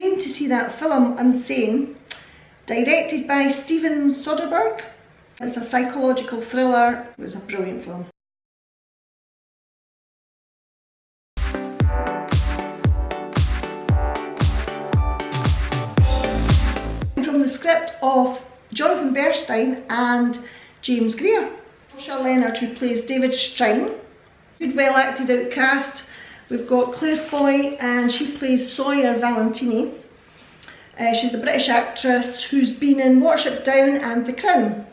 Came to see that film, Unsane, directed by Steven Soderbergh. It's a psychological thriller. It was a brilliant film. From the script of Jonathan Bernstein and James Greer. Sawyer Leonard, who plays David Strine. Good, well acted out cast. We've got Claire Foy, and she plays Sawyer Valentini. She's a British actress who's been in Watership Down and The Crown.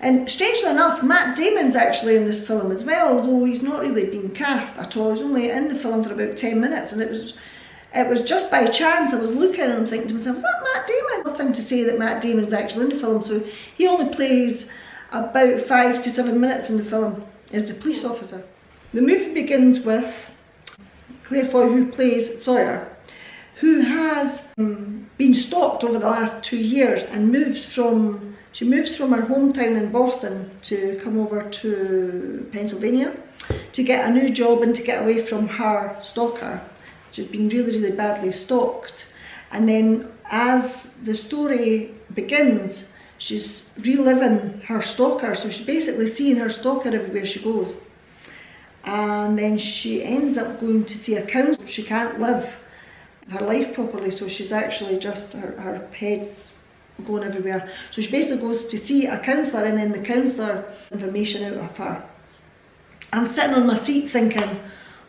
And strangely enough, Matt Damon's actually in this film as well, although he's not really been cast at all. He's only in the film for about 10 minutes, and it was just by chance. I was looking and thinking to myself, is that Matt Damon? Nothing to say that Matt Damon's actually in the film, so he only plays about 5 to 7 minutes in the film as the police officer. The movie begins with Claire Foy, who plays Sawyer, who has been stalked over the last 2 years and moves from her hometown in Boston to come over to Pennsylvania to get a new job and to get away from her stalker. She's been really, really badly stalked. And then as the story begins, she's reliving her stalker. So she's basically seeing her stalker everywhere she goes. And then she ends up going to see a counsellor. She can't live her life properly, so she's actually just, her head's going everywhere. So she basically goes to see a counsellor, and then the counsellor information out of her. I'm sitting on my seat thinking,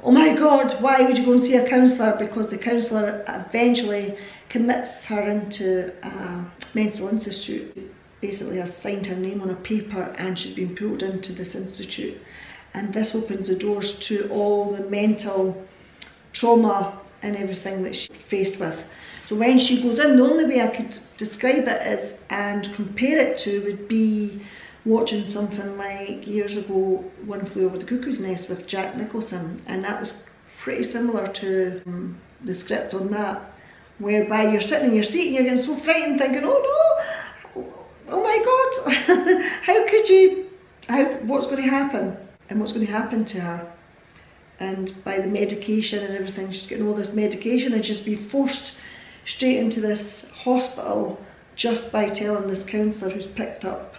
oh my God, why would you go and see a counsellor? Because the counsellor eventually commits her into a mental institute. Basically has signed her name on a paper and she's been pulled into this institute. And this opens the doors to all the mental trauma and everything that she's faced with. So when she goes in, the only way I could describe it is, and compare it to, would be watching something like years ago, One Flew Over the Cuckoo's Nest with Jack Nicholson, and that was pretty similar to the script on that, whereby you're sitting in your seat and you're getting so frightened thinking, oh no, oh my God, how could you, what's going to happen? And what's going to happen to her? And by the medication and everything, she's getting all this medication and she's been forced straight into this hospital just by telling this counsellor who's picked up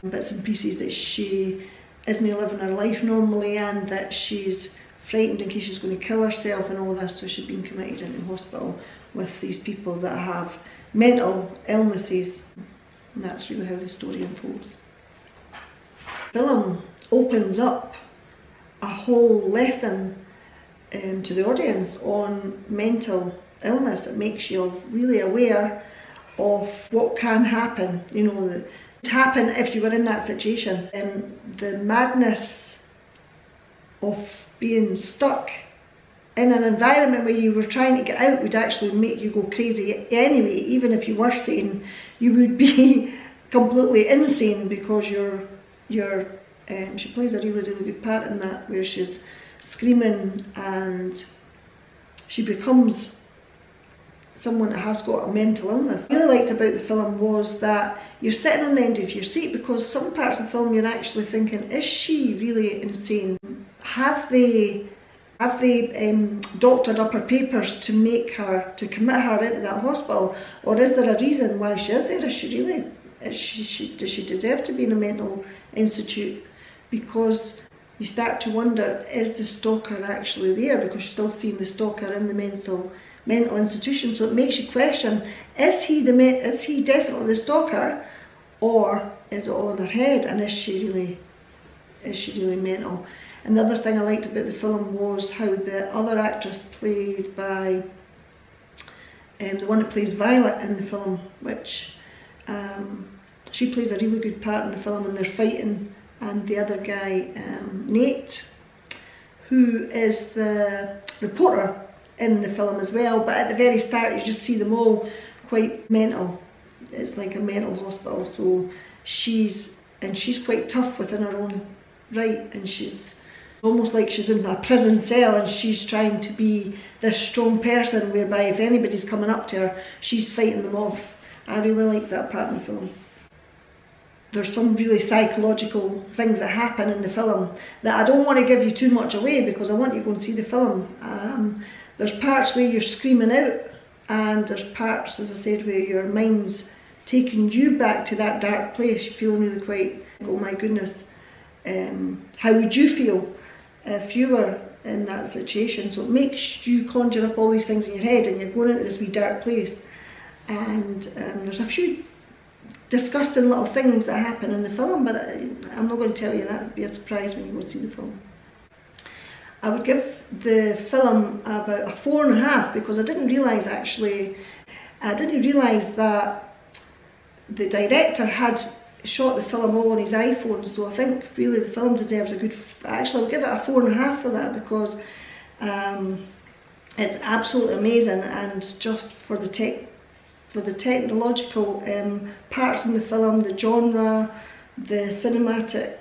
bits and pieces that she isn't living her life normally and that she's frightened in case she's going to kill herself and all this. So she's been committed into hospital with these people that have mental illnesses, and that's really how the story unfolds. The film opens up a whole lesson to the audience on mental illness. It makes you really aware of what can happen, you know, to happen if you were in that situation. The madness of being stuck in an environment where you were trying to get out would actually make you go crazy anyway. Even if you were sane, you would be completely insane, because she plays a really, really good part in that, where she's screaming and she becomes someone that has got a mental illness. What I really liked about the film was that you're sitting on the end of your seat, because some parts of the film you're actually thinking, is she really insane? Have they doctored up her papers to commit her into that hospital, or is there a reason why she is there? Is she really, does she deserve to be in a mental institute? Because you start to wonder, is the stalker actually there? Because you're still seeing the stalker in the mental institution, so it makes you question, is he definitely the stalker, or is it all in her head, and is she really mental? And the other thing I liked about the film was how the other actress played by the one that plays Violet in the film, which she plays a really good part in the film, and they're fighting, and the other guy, Nate, who is the reporter in the film as well, but at the very start you just see them all quite mental. It's like a mental hospital, so she's quite tough within her own right, and she's almost like she's in a prison cell and she's trying to be this strong person, whereby if anybody's coming up to her, she's fighting them off. I really like that part in the film. There's some really psychological things that happen in the film that I don't want to give you too much away, because I want you to go and see the film. There's parts where you're screaming out and there's parts, as I said, where your mind's taking you back to that dark place. You're feeling really quite, oh my goodness, how would you feel if you were in that situation? So it makes you conjure up all these things in your head, and you're going into this wee dark place, and there's a few disgusting little things that happen in the film, but I'm not going to tell you that. It'd be a surprise when you go see the film. I would give the film about a 4.5, because I didn't realise that the director had shot the film all on his iPhone, so I think really the film deserves a good, actually I would give it a 4.5 for that, because it's absolutely amazing, and just for the technological parts in the film, the genre, the cinematic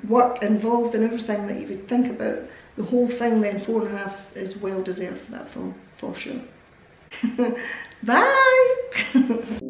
work involved and everything that you would think about the whole thing, then 4.5 is well deserved for that film, for sure. Bye!